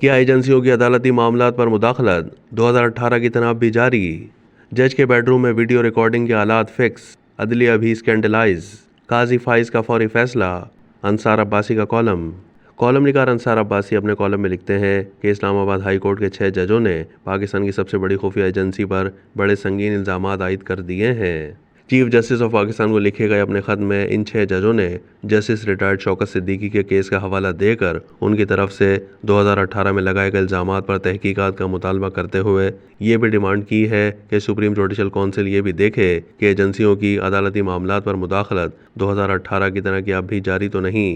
क्या एजेंसियों की अदालती मामलात पर मुदाखलत, 2018 की तनाब भी जारी। जज के बेडरूम में वीडियो रिकॉर्डिंग के आलात फिक्स, अदलिया भी स्कैंडलाइज। काजी फाइज का फौरी फैसला। अंसार अब्बासी का कॉलम निगार अंसार अब्बासी अपने कॉलम में लिखते हैं कि इस्लामाबाद हाई कोर्ट के 6 जजों ने पाकिस्तान की सबसे बड़ी खुफिया एजेंसी पर बड़े संगीन इल्ज़ामात आयद कर दिए हैं। चीफ जस्टिस ऑफ पाकिस्तान को लिखे गए अपने खत में इन 6 जजों ने जस्टिस रिटायर्ड शौकत सिद्दीकी के केस का हवाला देकर उनकी तरफ से 2018 में लगाए गए इल्ज़ामात पर तहकीकात का मुतालबा करते हुए ये भी डिमांड की है कि सुप्रीम जुडिशल काउंसिल ये भी देखे कि एजेंसियों की अदालती मामलात पर मुदाखलत 2018 की तरह की अब भी जारी तो नहीं।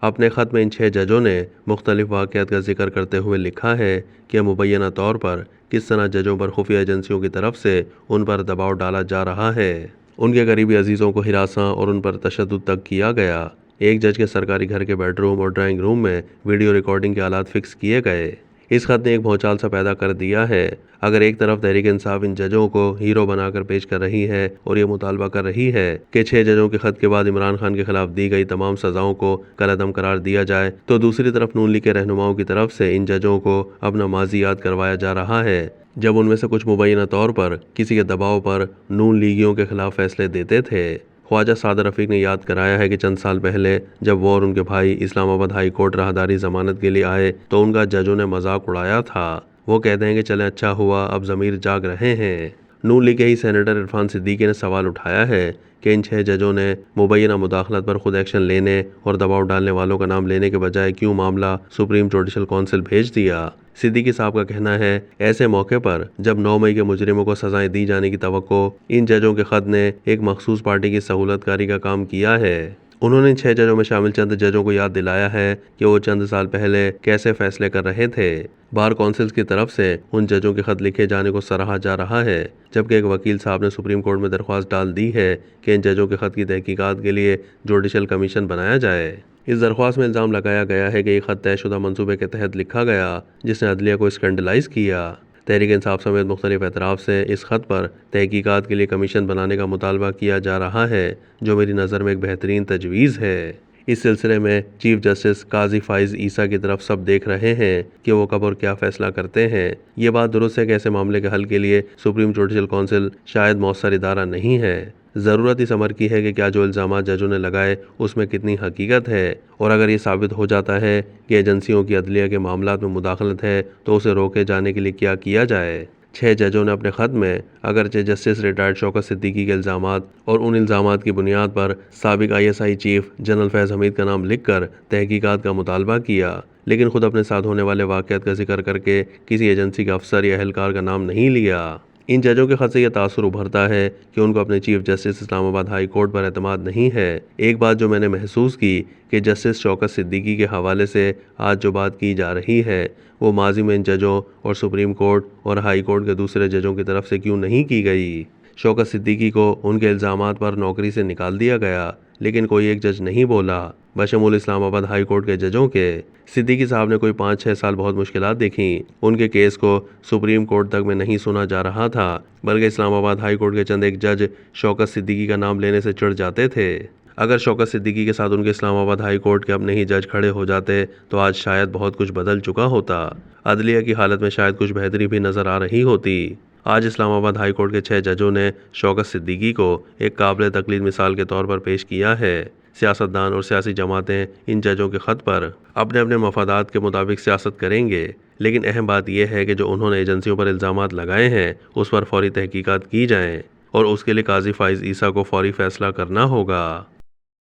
अपने ख़त में इन 6 जजों ने मुख्तलिफ वाक़यात का जिक्र करते हुए लिखा है कि मुबैना तौर पर किस तरह जजों पर खुफिया एजेंसियों की तरफ से उन पर दबाव डाला जा रहा है। उनके करीबी अजीज़ों को हिरासा और उन पर तशद्दुद तक किया गया। एक जज के सरकारी घर के बेडरूम और ड्राइंग रूम में वीडियो रिकॉर्डिंग के आलात फिक्स किए गए। इस खत ने एक भौचाल सा पैदा कर दिया है। अगर एक तरफ तहरीक इंसाफ इन जजों को हीरो बनाकर पेश कर रही है और ये मुतालबा कर रही है कि 6 जजों के खत के बाद इमरान खान के खिलाफ दी गई तमाम सजाओं को कलअदम करार दिया जाए, तो दूसरी तरफ नून लीग के रहनुमाओं की तरफ से इन जजों को अपना माजी याद करवाया जा रहा है, जब उनमें से कुछ मुबैना तौर पर किसी के दबाव पर नून लीगियों के खिलाफ फैसले देते थे। ख्वाजा सादर रफ़ीक ने याद कराया है कि चंद साल पहले जब वो और उनके भाई इस्लामाबाद हाई कोर्ट राहदारी जमानत के लिए आए तो उनका जजों ने मजाक उड़ाया था। वो कहते हैं कि चले अच्छा हुआ अब ज़मीर जाग रहे हैं। नून लीग के ही सेनेटर इरफान सिद्दीकी ने सवाल उठाया है कि इन 6 जजों ने मुबैना मुदाखलत पर खुद एक्शन लेने और दबाव डालने वालों का नाम लेने के बजाय क्यों मामला सुप्रीम जुडिशल काउंसिल भेज दिया। सिद्दीकी साहब का कहना है ऐसे मौके पर जब 9 मई के मुजरिमों को सजाएं दी जाने की तवक्को, इन जजों के खत ने एक मखसूस पार्टी की सहूलतकारी का काम किया है। उन्होंने 6 जजों में शामिल चंद जजों को याद दिलाया है कि वो चंद साल पहले कैसे फैसले कर रहे थे। बार काउंसिल्स की तरफ से उन जजों के खत लिखे जाने को सराहा जा रहा है, जबकि एक वकील साहब ने सुप्रीम कोर्ट में दरख्वास्त डाल दी है कि इन जजों के खत की तहकीकात के लिए जुडिशल कमीशन बनाया जाए। इस दरख्वास्त में इल्ज़ाम लगाया गया है कि ये खत तयशुदा मंसूबे के तहत लिखा गया जिसने अदलिया को स्कैंडलाइज किया। तहरीक इंसाफ समेत मुख्तलिफ एतराफ़ से इस खत पर तहकीकात के लिए कमीशन बनाने का मुतालबा किया जा रहा है, जो मेरी नज़र में एक बेहतरीन तजवीज़ है। इस सिलसिले में चीफ जस्टिस काजी फाइज ईसा की तरफ सब देख रहे हैं कि वो कब और क्या फैसला करते हैं। ये बात दुरुस्त है कि ऐसे मामले के हल के लिए सुप्रीम जुडिशल काउंसिल शायद मौसर इदारा नहीं है। ज़रूरत इस अमर की है कि क्या जो इल्ज़ामात जजों ने लगाए उसमें कितनी हकीकत है, और अगर ये साबित हो जाता है कि एजेंसियों की अदलिया के मामलात में मुदाखलत है तो उसे रोके जाने के लिए क्या किया जाए। 6 जजों ने अपने खत में अगरचे जस्टिस रिटायर्ड शौकत सिद्दीकी के इल्ज़ामात और उन इल्ज़ामात की बुनियाद पर साबिक ISI चीफ जनरल फैज़ हमीद का नाम लिखकर तहकीकात का मुतालबा किया, लेकिन खुद अपने साथ होने वाले वाक़यात का जिक्र करके किसी एजेंसी के अफसर या एहलकार का नाम नहीं लिया। इन जजों के खत से यह तासुर उभरता है कि उनको अपने chief justice Islamabad high court पर एतमाद नहीं है। एक बात जो मैंने महसूस की कि जस्टिस शौकत सिद्दीकी के हवाले से आज जो बात की जा रही है वो माजी में इन जजों और सुप्रीम कोर्ट और हाई कोर्ट के दूसरे जजों की तरफ से क्यों नहीं की गई। शौकत सिद्दीकी को उनके इल्ज़ामात पर नौकरी से निकाल दिया गया, लेकिन कोई एक जज नहीं बोला, बशमूल इस्लामाबाद हाई कोर्ट के जजों के। सिद्दीकी साहब ने कोई 5-6 साल बहुत मुश्किलात देखी। उनके केस को सुप्रीम कोर्ट तक में नहीं सुना जा रहा था, बल्कि इस्लामाबाद हाई कोर्ट के चंद एक जज शौकत सिद्दीकी का नाम लेने से चिढ़ जाते थे। अगर शौकत सिद्दीकी के साथ उनके इस्लामाबाद हाई कोर्ट के अपने ही जज खड़े हो जाते तो आज शायद बहुत कुछ बदल चुका होता। अदलिया की हालत में शायद कुछ बेहतरी भी नज़र आ रही होती। आज इस्लामाबाद हाई कोर्ट के 6 जजों ने शौकत सिद्दीकी को एक काबिल तकलीद मिसाल के तौर पर पेश किया है। सियासतदान और सियासी जमातें इन जजों के खत पर अपने अपने मफादात के मुताबिक सियासत करेंगे, लेकिन अहम बात यह है कि जो उन्होंने एजेंसियों पर इल्ज़ामात लगाए हैं उस पर फौरी तहकीकात की जाएँ और उसके लिए काजी फाइज ईसा को फौरी फैसला करना होगा।